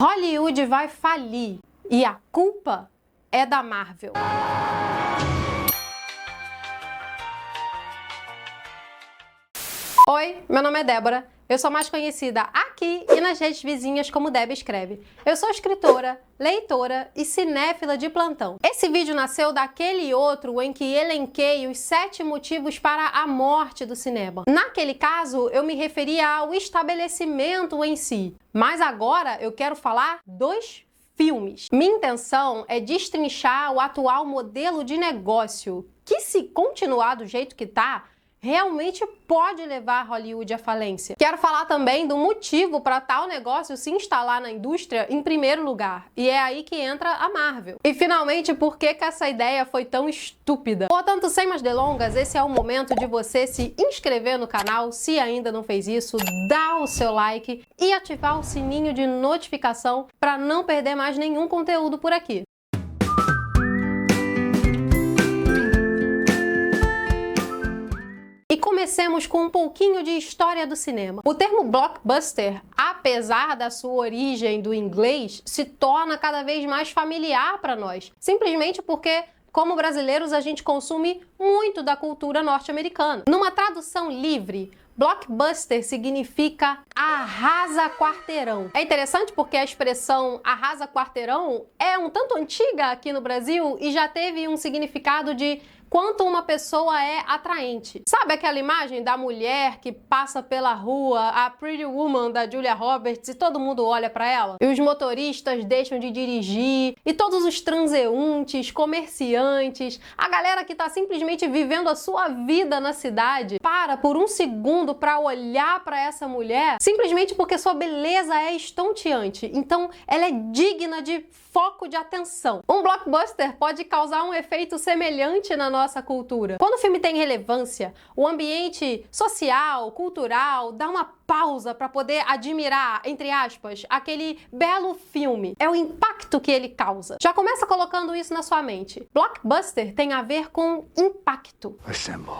Hollywood vai falir e a culpa é da Marvel. Oi, meu nome é Débora, eu sou mais conhecida aqui e nas redes vizinhas como Deb Escreve. Eu sou escritora, leitora e cinéfila de plantão. Esse vídeo nasceu daquele outro em que elenquei os 7 motivos para a morte do cinema. Naquele caso, eu me referia ao estabelecimento em si, mas agora eu quero falar dos filmes. Minha intenção é destrinchar o atual modelo de negócio, que se continuar do jeito que tá, realmente pode levar Hollywood à falência. Quero falar também do motivo para tal negócio se instalar na indústria em primeiro lugar, e é aí que entra a Marvel. E finalmente, por que essa ideia foi tão estúpida? Portanto, sem mais delongas, esse é o momento de você se inscrever no canal, se ainda não fez isso, dar o seu like e ativar o sininho de notificação para não perder mais nenhum conteúdo por aqui. E comecemos com um pouquinho de história do cinema. O termo blockbuster, apesar da sua origem do inglês, se torna cada vez mais familiar para nós, simplesmente porque, como brasileiros, a gente consome muito da cultura norte-americana. Numa tradução livre, blockbuster significa arrasa quarteirão. É interessante porque a expressão arrasa quarteirão é um tanto antiga aqui no Brasil e já teve um significado de quanto uma pessoa é atraente. Sabe aquela imagem da mulher que passa pela rua, a Pretty Woman da Julia Roberts, e todo mundo olha para ela? E os motoristas deixam de dirigir, e todos os transeuntes, comerciantes, a galera que tá simplesmente vivendo a sua vida na cidade, para por um segundo para olhar para essa mulher, simplesmente porque sua beleza é estonteante. Então, ela é digna de foco de atenção. Um blockbuster pode causar um efeito semelhante na nossa cultura. Quando o filme tem relevância, o ambiente social, cultural, dá uma pausa para poder admirar, entre aspas, aquele belo filme. É o impacto que ele causa. Já começa colocando isso na sua mente. Blockbuster tem a ver com impacto. Assemble.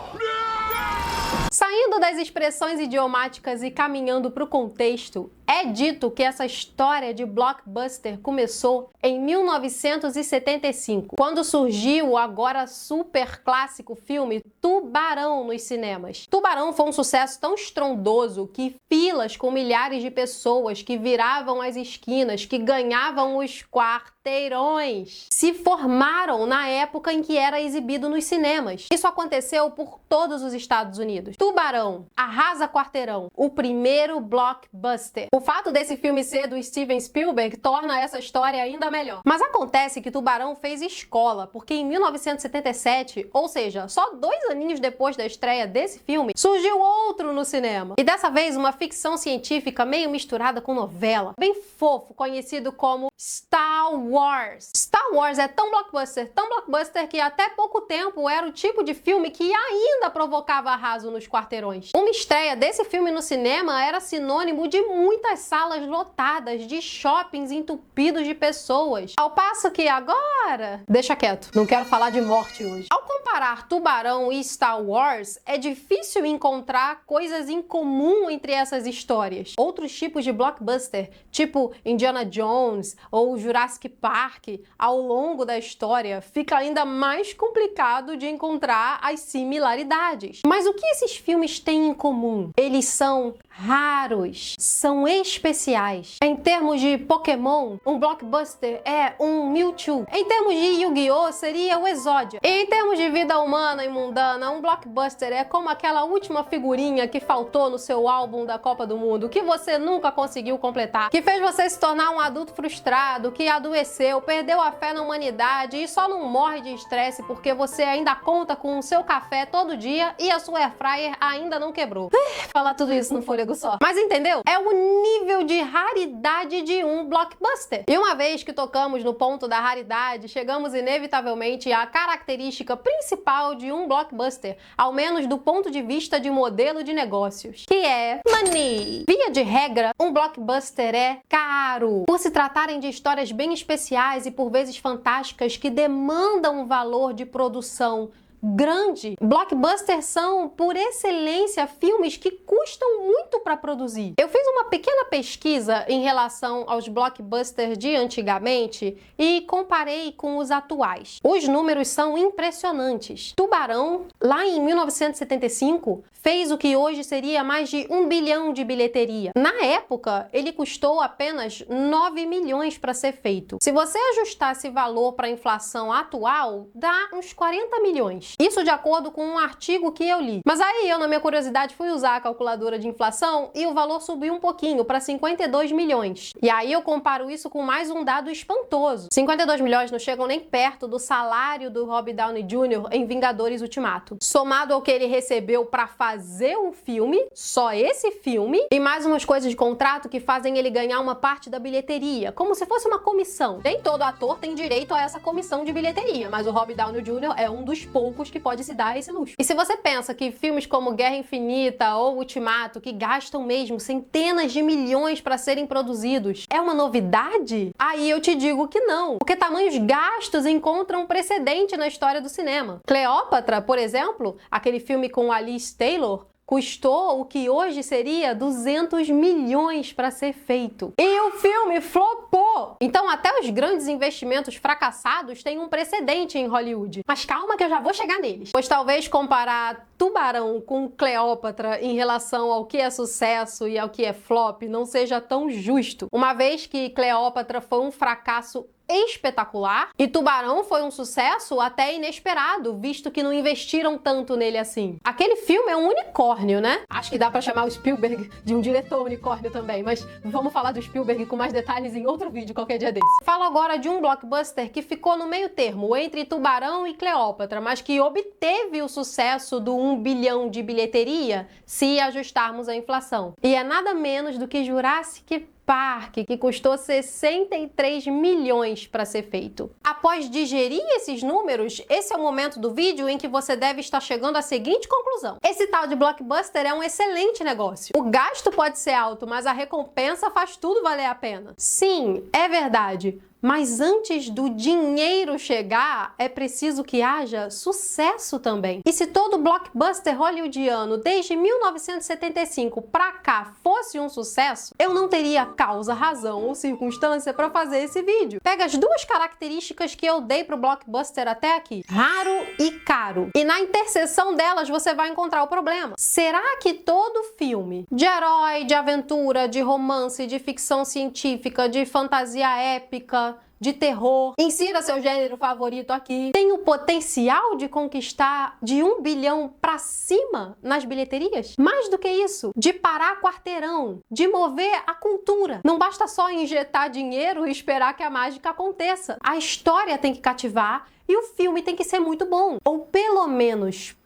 Saindo das expressões idiomáticas e caminhando para o contexto, é dito que essa história de blockbuster começou em 1975, quando surgiu o agora super clássico filme Tubarão nos cinemas. Tubarão foi um sucesso tão estrondoso que filas com milhares de pessoas que viravam as esquinas, que ganhavam os quarteirões, se formaram na época em que era exibido nos cinemas. Isso aconteceu por todos os Estados Unidos. Tubarão, arrasa quarteirão, o primeiro blockbuster. O fato desse filme ser do Steven Spielberg torna essa história ainda melhor. Mas acontece que Tubarão fez escola, porque em 1977, ou seja, só 2 aninhos depois da estreia desse filme, surgiu outro no cinema. E dessa vez uma ficção científica meio misturada com novela, bem fofo, conhecido como Star Wars. Star Wars é tão blockbuster que até pouco tempo era o tipo de filme que ainda provocava arraso nos quarteirões. Uma estreia desse filme no cinema era sinônimo de muitas salas lotadas, de shoppings entupidos de pessoas. Ao passo que agora... Deixa quieto, não quero falar de morte hoje. Ao comparar Tubarão e Star Wars, é difícil encontrar coisas em comum entre essas histórias. Outros tipos de blockbuster, tipo Indiana Jones ou Jurassic Park, ao longo da história, fica ainda mais complicado de encontrar as similaridades. Mas o que esses filmes têm em comum? Eles são raros, são especiais. Em termos de Pokémon, um blockbuster é um Mewtwo. Em termos de Yu-Gi-Oh! Seria o Exodia. E em termos de vida humana e mundana, um blockbuster é como aquela última figurinha que faltou no seu álbum da Copa do Mundo, que você nunca conseguiu completar, que fez você se tornar um adulto frustrado, que adoeceu, perdeu a fé na humanidade e só não morre de estresse porque você ainda conta com o seu café todo dia e a sua airfryer ainda não quebrou. Falar tudo isso no fôlego só. Mas entendeu? É o nível de raridade de um blockbuster. E uma vez que tocamos no ponto da raridade, chegamos inevitavelmente à característica principal de um blockbuster, ao menos do ponto de vista de modelo de negócios, que é money. Via de regra, um blockbuster é caro, por se tratarem de histórias bem especiais e por vezes fantásticas que demandam um valor de produção grande. Blockbusters são, por excelência, filmes que custam muito para produzir. Eu fiz uma pequena pesquisa em relação aos blockbusters de antigamente e comparei com os atuais. Os números são impressionantes. Tubarão, lá em 1975, fez o que hoje seria mais de 1 bilhão de bilheteria. Na época, ele custou apenas 9 milhões para ser feito. Se você ajustar esse valor para a inflação atual, dá uns 40 milhões. Isso de acordo com um artigo que eu li. Mas aí eu, na minha curiosidade, fui usar a calculadora de inflação e o valor subiu um pouquinho para 52 milhões. E aí eu comparo isso com mais um dado espantoso. 52 milhões não chegam nem perto do salário do Robert Downey Jr. em Vingadores Ultimato. Somado ao que ele recebeu para fazer o filme, só esse filme, e mais umas coisas de contrato que fazem ele ganhar uma parte da bilheteria, como se fosse uma comissão. Nem todo ator tem direito a essa comissão de bilheteria, mas o Robert Downey Jr. é um dos poucos que pode se dar esse luxo. E se você pensa que filmes como Guerra Infinita ou Ultimato, que gastam mesmo centenas de milhões para serem produzidos, é uma novidade? Aí eu te digo que não, porque tamanhos gastos encontram precedente na história do cinema. Cleópatra, por exemplo, aquele filme com Alice Taylor, custou o que hoje seria 200 milhões para ser feito. E o filme flopou! Então até os grandes investimentos fracassados têm um precedente em Hollywood. Mas calma que eu já vou chegar neles. Pois talvez comparar Tubarão com Cleópatra em relação ao que é sucesso e ao que é flop não seja tão justo. Uma vez que Cleópatra foi um fracasso espetacular e Tubarão foi um sucesso até inesperado, visto que não investiram tanto nele assim. Aquele filme é um unicórnio, né? Acho que dá pra chamar o Spielberg de um diretor unicórnio também, mas vamos falar do Spielberg com mais detalhes em outro vídeo qualquer dia desse. Falo agora de um blockbuster que ficou no meio termo entre Tubarão e Cleópatra, mas que obteve o sucesso do 1 bilhão de bilheteria se ajustarmos a inflação. E é nada menos do que Jurassic Park, que custou 63 milhões para ser feito. Após digerir esses números, esse é o momento do vídeo em que você deve estar chegando à seguinte conclusão: esse tal de blockbuster é um excelente negócio. O gasto pode ser alto, mas a recompensa faz tudo valer a pena. Sim, é verdade. Mas antes do dinheiro chegar, é preciso que haja sucesso também. E se todo blockbuster hollywoodiano desde 1975 pra cá fosse um sucesso, eu não teria causa, razão ou circunstância para fazer esse vídeo. Pega as duas características que eu dei pro blockbuster até aqui: raro e caro. E na interseção delas você vai encontrar o problema. Será que todo filme de herói, de aventura, de romance, de ficção científica, de fantasia épica, de terror, insira seu gênero favorito aqui, tem o potencial de conquistar de 1 bilhão pra cima nas bilheterias? Mais do que isso, de parar quarteirão, de mover a cultura. Não basta só injetar dinheiro e esperar que a mágica aconteça. A história tem que cativar e o filme tem que ser muito bom. Ou pelo menos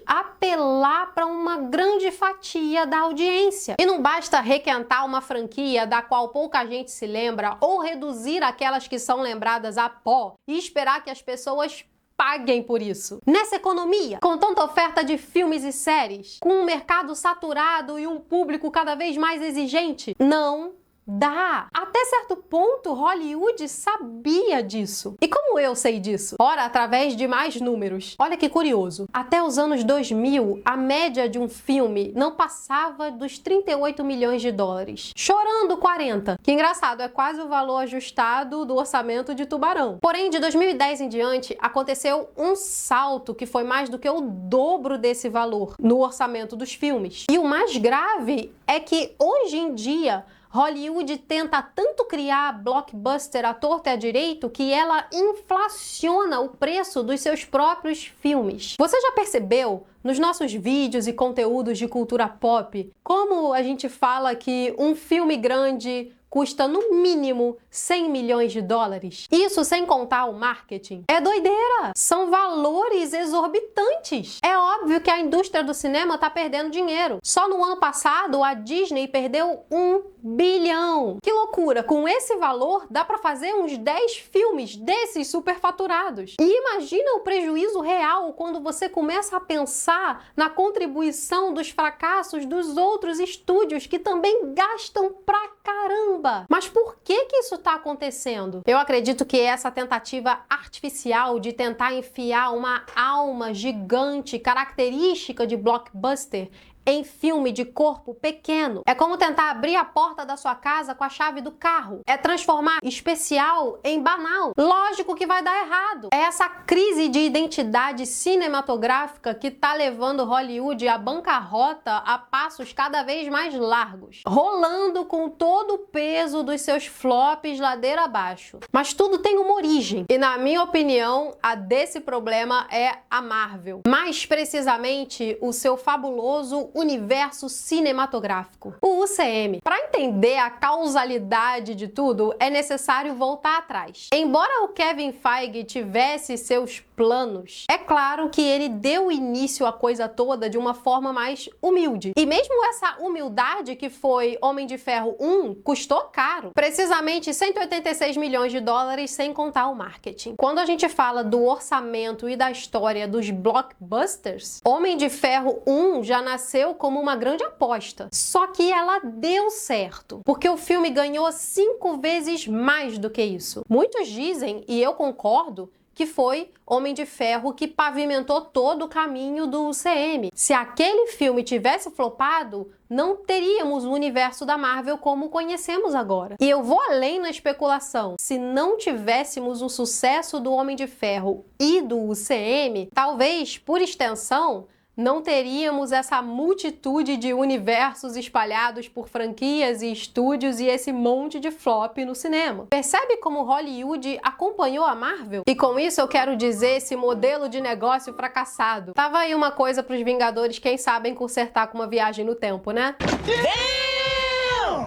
apelar para uma grande fatia da audiência. E não basta requentar uma franquia da qual pouca gente se lembra ou reduzir aquelas que são lembradas a pó e esperar que as pessoas paguem por isso. Nessa economia, com tanta oferta de filmes e séries, com um mercado saturado e um público cada vez mais exigente, não dá. Até certo ponto, Hollywood sabia disso. E como eu sei disso? Ora, através de mais números. Olha que curioso. Até os anos 2000, a média de um filme não passava dos 38 milhões de dólares. Chorando 40. Que engraçado, é quase o valor ajustado do orçamento de Tubarão. Porém, de 2010 em diante, aconteceu um salto que foi mais do que o dobro desse valor no orçamento dos filmes. E o mais grave é que, hoje em dia, Hollywood tenta tanto criar blockbuster à torta e à direito que ela inflaciona o preço dos seus próprios filmes. Você já percebeu nos nossos vídeos e conteúdos de cultura pop como a gente fala que um filme grande custa no mínimo 100 milhões de dólares? Isso sem contar o marketing. É doideira! São valores exorbitantes. É óbvio que a indústria do cinema tá perdendo dinheiro. Só no ano passado a Disney perdeu 1 bilhão. Que loucura! Com esse valor dá pra fazer uns 10 filmes desses superfaturados. E imagina o prejuízo real quando você começa a pensar na contribuição dos fracassos dos outros estúdios que também gastam pra caramba caramba! Mas por que isso está acontecendo? Eu acredito que essa tentativa artificial de tentar enfiar uma alma gigante característica de blockbuster em filme de corpo pequeno. É como tentar abrir a porta da sua casa com a chave do carro. É transformar especial em banal. Lógico que vai dar errado. É essa crise de identidade cinematográfica que tá levando Hollywood à bancarrota a passos cada vez mais largos, rolando com todo o peso dos seus flops ladeira abaixo. Mas tudo tem uma origem. E na minha opinião, a desse problema é a Marvel. Mais precisamente, o seu fabuloso universo cinematográfico, o UCM. Para entender a causalidade de tudo, é necessário voltar atrás. Embora o Kevin Feige tivesse seus planos, é claro que ele deu início à coisa toda de uma forma mais humilde. E mesmo essa humildade que foi Homem de Ferro 1 custou caro. Precisamente 186 milhões de dólares sem contar o marketing. Quando a gente fala do orçamento e da história dos blockbusters, Homem de Ferro 1 já nasceu como uma grande aposta. Só que ela deu certo, porque o filme ganhou 5 vezes mais do que isso. Muitos dizem, e eu concordo, que foi Homem de Ferro que pavimentou todo o caminho do UCM. Se aquele filme tivesse flopado, não teríamos o universo da Marvel como conhecemos agora. E eu vou além na especulação. Se não tivéssemos o sucesso do Homem de Ferro e do UCM, talvez, por extensão, não teríamos essa multitude de universos espalhados por franquias e estúdios e esse monte de flop no cinema. Percebe como Hollywood acompanhou a Marvel? E com isso eu quero dizer esse modelo de negócio fracassado. Tava aí uma coisa pros Vingadores, quem sabem consertar com uma viagem no tempo, né?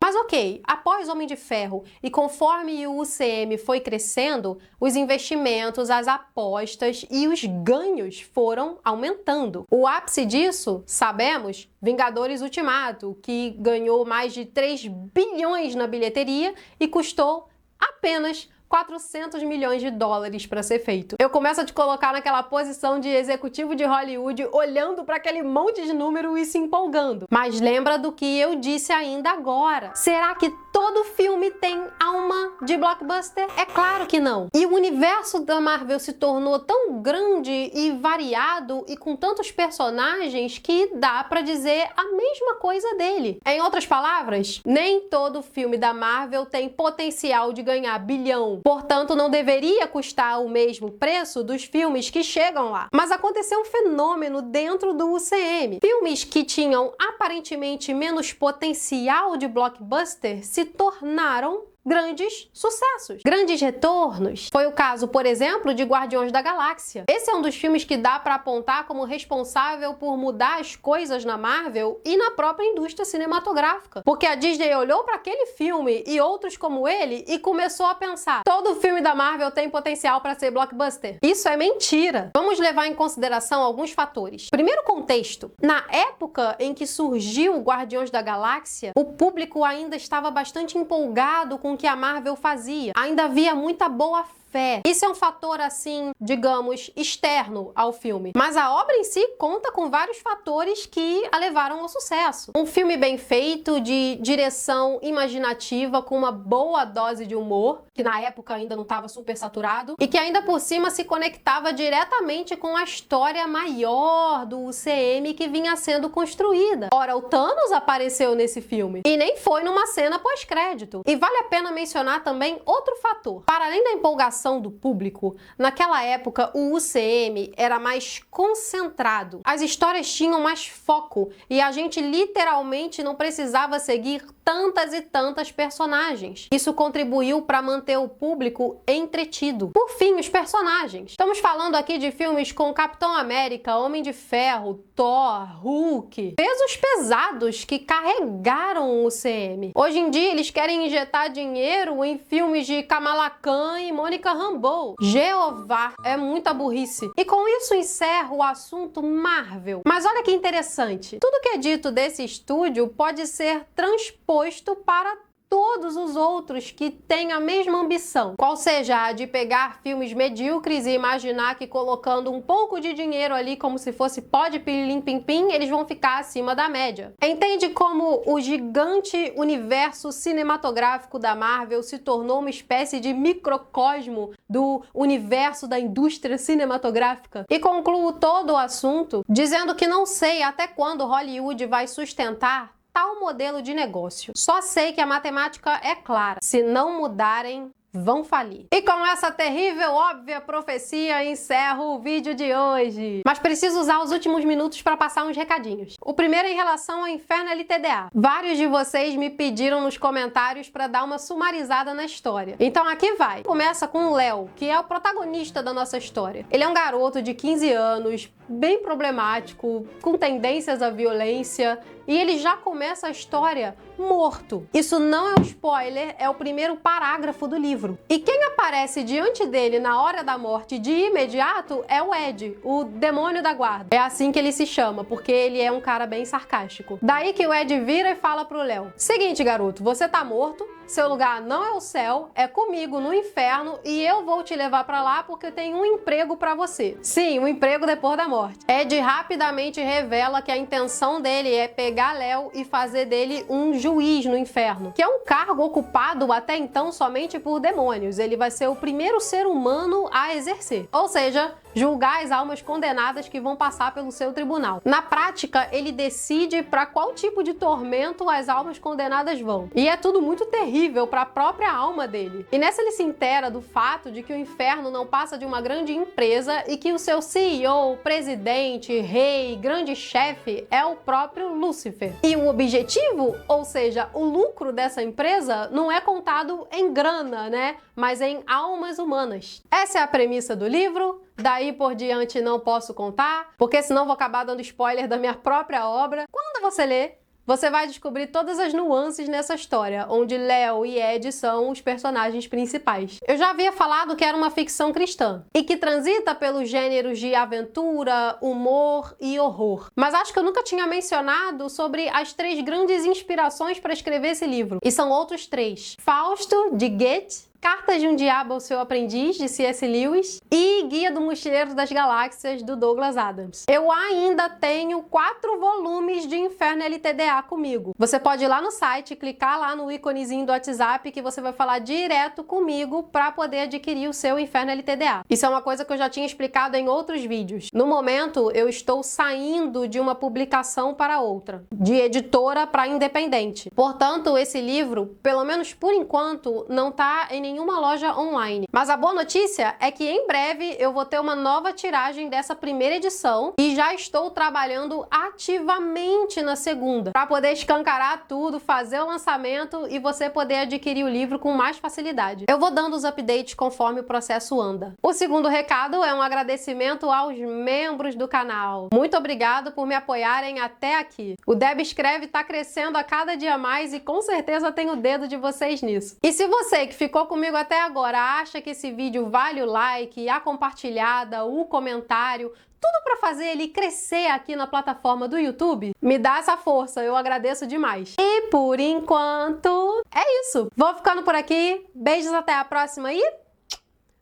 Mas ok, após Homem de Ferro e conforme o UCM foi crescendo, os investimentos, as apostas e os ganhos foram aumentando. O ápice disso, sabemos, Vingadores Ultimato, que ganhou mais de 3 bilhões na bilheteria e custou apenas 400 milhões de dólares para ser feito. Eu começo a te colocar naquela posição de executivo de Hollywood, olhando para aquele monte de número e se empolgando. Mas lembra do que eu disse ainda agora. Será que todo filme tem alma de blockbuster? É claro que não. E o universo da Marvel se tornou tão grande e variado e com tantos personagens que dá para dizer a mesma coisa dele. Em outras palavras, nem todo filme da Marvel tem potencial de ganhar bilhão. Portanto, não deveria custar o mesmo preço dos filmes que chegam lá. Mas aconteceu um fenômeno dentro do UCM. Filmes que tinham aparentemente menos potencial de blockbuster se tornaram grandes sucessos, grandes retornos. Foi o caso, por exemplo, de Guardiões da Galáxia. Esse é um dos filmes que dá para apontar como responsável por mudar as coisas na Marvel e na própria indústria cinematográfica. Porque a Disney olhou para aquele filme e outros como ele e começou a pensar: todo filme da Marvel tem potencial para ser blockbuster. Isso é mentira. Vamos levar em consideração alguns fatores. Primeiro, contexto. Na época em que surgiu Guardiões da Galáxia, o público ainda estava bastante empolgado com o que a Marvel fazia. Ainda havia muita boa fé. Isso é um fator, assim, digamos, externo ao filme. Mas a obra em si conta com vários fatores que a levaram ao sucesso. Um filme bem feito, de direção imaginativa, com uma boa dose de humor, que na época ainda não estava super saturado, e que ainda por cima se conectava diretamente com a história maior do UCM que vinha sendo construída. Ora, o Thanos apareceu nesse filme, e nem foi numa cena pós-crédito. E vale a pena mencionar também outro fator. Para além da empolgação do público, naquela época o UCM era mais concentrado. As histórias tinham mais foco e a gente literalmente não precisava seguir tantas e tantas personagens. Isso contribuiu para manter o público entretido. Por fim, os personagens. Estamos falando aqui de filmes com Capitão América, Homem de Ferro, Thor, Hulk. Pesos pesados que carregaram o UCM. Hoje em dia eles querem injetar dinheiro em filmes de Kamala Khan e Mônica Rambeau. Jeová, é muita burrice. E com isso encerro o assunto Marvel. Mas olha que interessante. Tudo que é dito desse estúdio pode ser transposto para todos os outros que têm a mesma ambição, qual seja a de pegar filmes medíocres e imaginar que colocando um pouco de dinheiro ali como se fosse pó de pirilim-pim-pim, eles vão ficar acima da média. Entende como o gigante universo cinematográfico da Marvel se tornou uma espécie de microcosmo do universo da indústria cinematográfica? E concluo todo o assunto dizendo que não sei até quando Hollywood vai sustentar tal modelo de negócio. Só sei que a matemática é clara. Se não mudarem, vão falir. E com essa terrível, óbvia profecia, encerro o vídeo de hoje. Mas preciso usar os últimos minutos para passar uns recadinhos. O primeiro é em relação ao Inferno LTDA. Vários de vocês me pediram nos comentários para dar uma sumarizada na história. Então aqui vai. Começa com o Léo, que é o protagonista da nossa história. Ele é um garoto de 15 anos, bem problemático, com tendências à violência, e ele já começa a história morto. Isso não é um spoiler, é o primeiro parágrafo do livro. E quem aparece diante dele na hora da morte de imediato é o Ed, o demônio da guarda. É assim que ele se chama, porque ele é um cara bem sarcástico. Daí que o Ed vira e fala pro Léo: seguinte, garoto, você tá morto, seu lugar não é o céu, é comigo no inferno e eu vou te levar pra lá porque eu tenho um emprego pra você. Sim, um emprego depois da morte. Ed rapidamente revela que a intenção dele é pegar Léo e fazer dele um juiz no inferno, que é um cargo ocupado até então somente por demônios. Ele vai ser o primeiro ser humano a exercer, ou seja, julgar as almas condenadas que vão passar pelo seu tribunal. Na prática, ele decide para qual tipo de tormento as almas condenadas vão. E é tudo muito terrível para a própria alma dele. E nessa ele se intera do fato de que o inferno não passa de uma grande empresa e que o seu CEO, presidente, rei, grande chefe é o próprio Lúcifer. E o objetivo, ou seja, o lucro dessa empresa, não é contado em grana, né? Mas em almas humanas. Essa é a premissa do livro. Daí por diante não posso contar, porque senão vou acabar dando spoiler da minha própria obra. Quando você lê, você vai descobrir todas as nuances nessa história, onde Léo e Ed são os personagens principais. Eu já havia falado que era uma ficção cristã, e que transita pelos gêneros de aventura, humor e horror. Mas acho que eu nunca tinha mencionado sobre as 3 grandes inspirações para escrever esse livro. E são outros 3. Fausto, de Goethe, Cartas de um Diabo ao Seu Aprendiz, de C.S. Lewis, e Guia do Mochileiro das Galáxias, do Douglas Adams. Eu ainda tenho 4 volumes de Inferno LTDA comigo. Você pode ir lá no site, clicar lá no íconezinho do WhatsApp, que você vai falar direto comigo para poder adquirir o seu Inferno LTDA. Isso é uma coisa que eu já tinha explicado em outros vídeos. No momento, eu estou saindo de uma publicação para outra, de editora para independente. Portanto, esse livro, pelo menos por enquanto, não está em nenhuma loja online. Mas a boa notícia é que em breve eu vou ter uma nova tiragem dessa primeira edição e já estou trabalhando ativamente na segunda, para poder escancarar tudo, fazer o lançamento e você poder adquirir o livro com mais facilidade. Eu vou dando os updates conforme o processo anda. O segundo recado é um agradecimento aos membros do canal. Muito obrigado por me apoiarem até aqui. O Deb Escreve está crescendo a cada dia mais e com certeza tem o dedo de vocês nisso. E se você que ficou comigo até agora acha que esse vídeo vale o like, a compartilhada, o comentário, tudo para fazer ele crescer aqui na plataforma do YouTube, me dá essa força, eu agradeço demais. E por enquanto, é isso. Vou ficando por aqui, beijos até a próxima e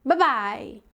bye bye!